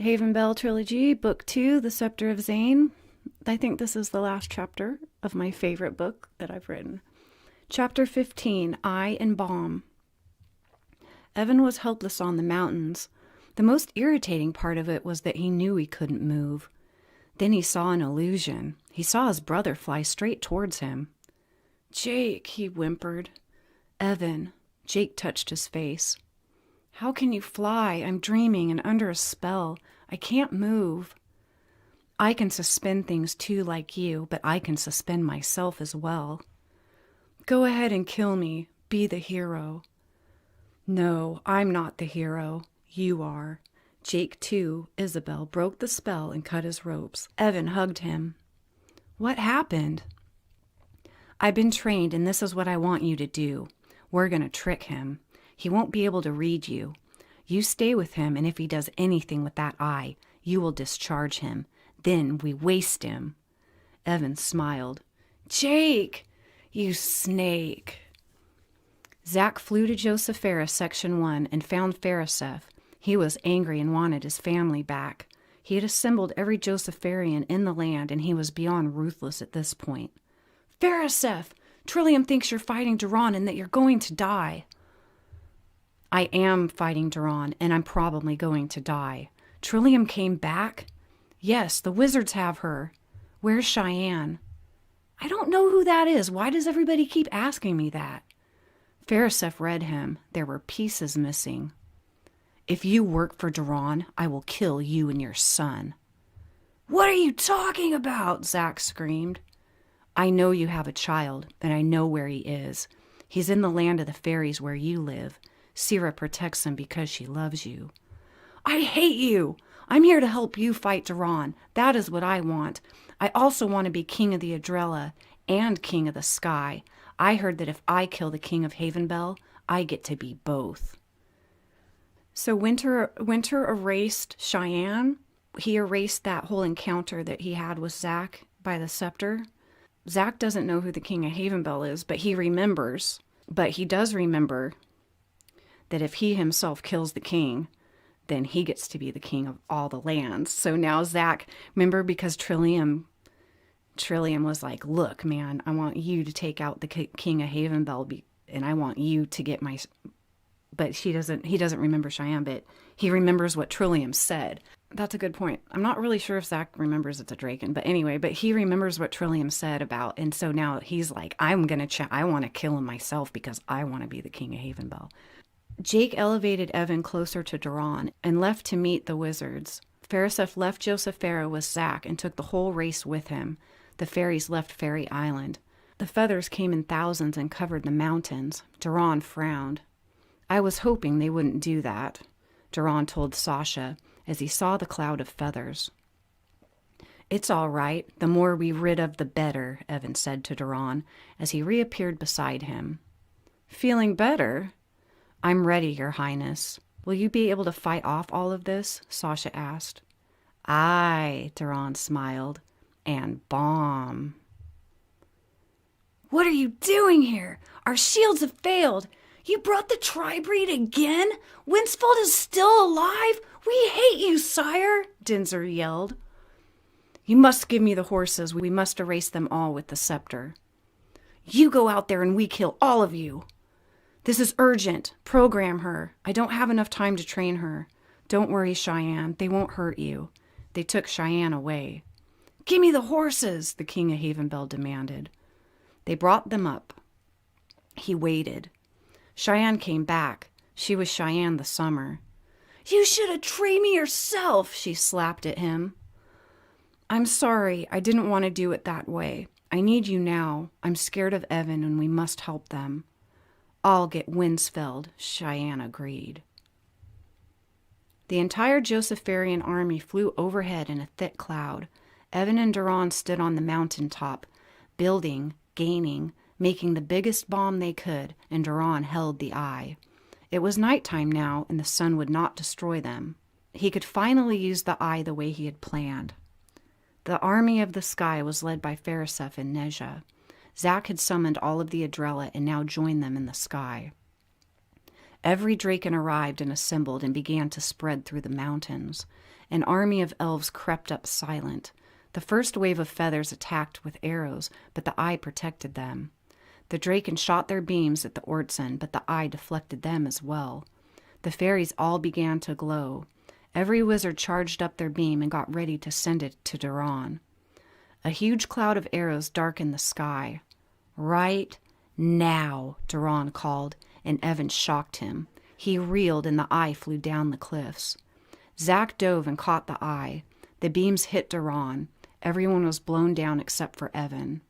HAVENBELL Trilogy, Book 2, The Scepter of ZANE. I think this is the last chapter of my favorite book that I've written. Chapter 15, Eye and Balm. Evan was helpless on the mountains. The most irritating part of it was that he knew he couldn't move. Then he saw an illusion. He saw his brother fly straight towards him. "Jake," he whimpered. "Evan." Jake touched his face. "How can you fly? I'm dreaming and under a spell. I can't move." "I can suspend things too, like you, but I can suspend myself as well." "Go ahead and kill me. Be the hero." "No, I'm not the hero. You are." Jake, too, Isabel, broke the spell and cut his ropes. Evan hugged him. "What happened?" "I've been trained, and this is what I want you to do. We're going to trick him. He won't be able to read you. You stay with him, and if he does anything with that eye, you will discharge him. Then we waste him." Evan smiled. "Jake, you snake." Zach flew to Josephera, Section 1, and found Phariseph. He was angry and wanted his family back. He had assembled every Josepherian in the land, and he was beyond ruthless at this point. "Phariseph, Trillium thinks you're fighting Duran and that you're going to die." "I am fighting Duran, and I'm probably going to die." "Trillium came back?" "Yes, the wizards have her." "Where's Cheyenne?" "I don't know who that is. Why does everybody keep asking me that?" Phariseph read him. There were pieces missing. "If you work for Duran, I will kill you and your son." "What are you talking about?" Zach screamed. "I know you have a child, and I know where he is. He's in the land of the fairies where you live. Syrah protects him because she loves you." "I hate you! I'm here to help you fight Duran. That is what I want. I also want to be king of the Adrella and king of the sky. I heard that if I kill the king of HAVENBELL, I get to be both." So Winter erased Cheyenne. He erased that whole encounter that he had with Zach by the scepter. Zach doesn't know who the king of HAVENBELL is, but he remembers. But he does remember that if he himself kills the king, then he gets to be the king of all the lands. So now Zach, remember, because Trillium was like, "Look, man, I want you to take out the king of HAVENBELL, and I want you to get my..." But he doesn't remember Cheyenne, but he remembers what Trillium said. That's a good point. I'm not really sure if Zach remembers it's a Draken, but anyway, but he remembers what Trillium said about, and so now he's like, I want to kill him myself because I want to be the king of HAVENBELL. Jake elevated Evan closer to Duran and left to meet the wizards. Phariseph left Josephera with Zach and took the whole race with him. The fairies left Fairy Island. The feathers came in thousands and covered the mountains. Duran frowned. "I was hoping they wouldn't do that," Duran told Sasha as he saw the cloud of feathers. "It's all right. The more we rid of, the better," Evan said to Duran as he reappeared beside him. "Feeling better?" "I'm ready, Your Highness." "Will you be able to fight off all of this?" Sasha asked. "Aye," Duran smiled. "And bomb." "What are you doing here? Our shields have failed. You brought the tri-breed again? Winsfold is still alive? We hate you, sire," Dinser yelled. "You must give me the horses. We must erase them all with the scepter." "You go out there and we kill all of you." "This is urgent. Program her. I don't have enough time to train her." "Don't worry, Cheyenne. They won't hurt you." They took Cheyenne away. "Give me the horses," the king of HAVENBELL demanded. They brought them up. He waited. Cheyenne came back. She was Cheyenne the Summer. "You should have trained me yourself," she slapped at him. "I'm sorry. I didn't want to do it that way. I need you now. I'm scared of Evan and we must help them." "I'll get Winsfeld," Cheyenne agreed. The entire Josepherian army flew overhead in a thick cloud. Evan and Duran stood on the mountain top, building, gaining, making the biggest bomb they could, and Duran held the eye. It was nighttime now, and the sun would not destroy them. He could finally use the eye the way he had planned. The army of the sky was led by Phariseph and Neja. Zach had summoned all of the Adrella and now joined them in the sky. Every Draken arrived and assembled and began to spread through the mountains. An army of elves crept up silent. The first wave of feathers attacked with arrows, but the eye protected them. The Draken shot their beams at the Ortson, but the eye deflected them as well. The fairies all began to glow. Every wizard charged up their beam and got ready to send it to Duran. A huge cloud of arrows darkened the sky. "Right now," Duran called, and Evan shocked him. He reeled and the eye flew down the cliffs. Zack dove and caught the eye. The beams hit Duran. Everyone was blown down except for Evan.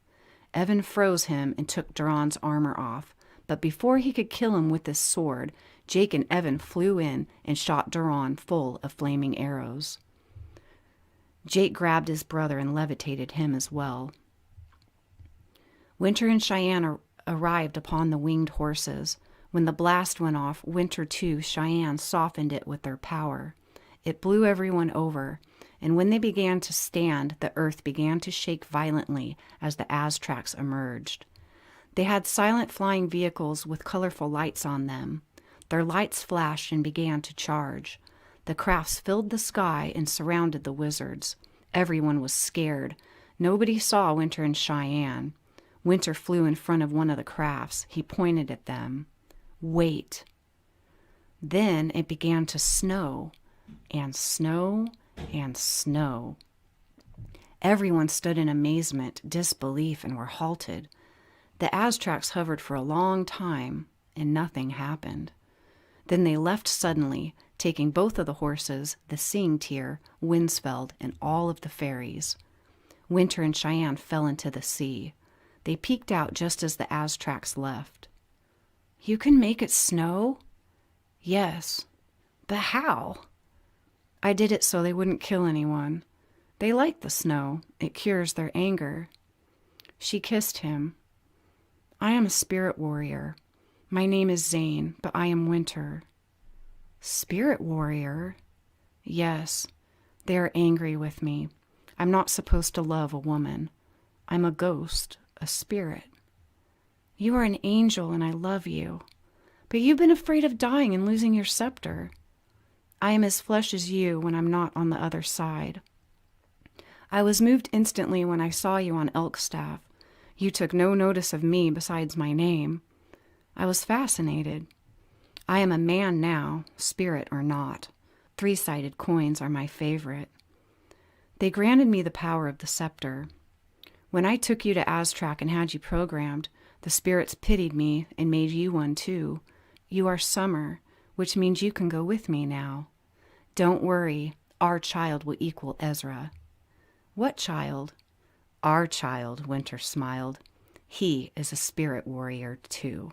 Evan froze him and took Duran's armor off, but before he could kill him with his sword, Jake and Evan flew in and shot Duran full of flaming arrows. Jake grabbed his brother and levitated him as well. Winter and Cheyenne arrived upon the winged horses. When the blast went off, Winter too, Cheyenne softened it with their power. It blew everyone over, and when they began to stand, the earth began to shake violently as the Aztracs emerged. They had silent flying vehicles with colorful lights on them. Their lights flashed and began to charge. The crafts filled the sky and surrounded the wizards. Everyone was scared. Nobody saw Winter and Cheyenne. Winter flew in front of one of the crafts. He pointed at them. "Wait." Then it began to snow, and snow, and snow. Everyone stood in amazement, disbelief, and were halted. The Aztracs hovered for a long time, and nothing happened. Then they left suddenly, taking both of the horses, the Seeing Tear, Winsfeld, and all of the fairies. Winter and Cheyenne fell into the sea. They peeked out just as the Aztracs left. "You can make it snow?" "Yes." "But how?" "I did it so they wouldn't kill anyone. They like the snow. It cures their anger." She kissed him. "I am a spirit warrior. My name is Zane, but I am Winter." "Spirit warrior?" "Yes. They are angry with me. I'm not supposed to love a woman. I'm a ghost, a spirit." "You are an angel and I love you. But you've been afraid of dying and losing your scepter." "I am as flesh as you when I'm not on the other side. I was moved instantly when I saw you on Elkstaff. You took no notice of me besides my name. I was fascinated. I am a man now, spirit or not. 3-sided coins are my favorite. They granted me the power of the scepter. When I took you to Aztrac and had you programmed, the spirits pitied me and made you one too. You are Summer, which means you can go with me now. Don't worry, our child will equal Ezra." "What child?" "Our child," Winter smiled. "He is a spirit warrior too."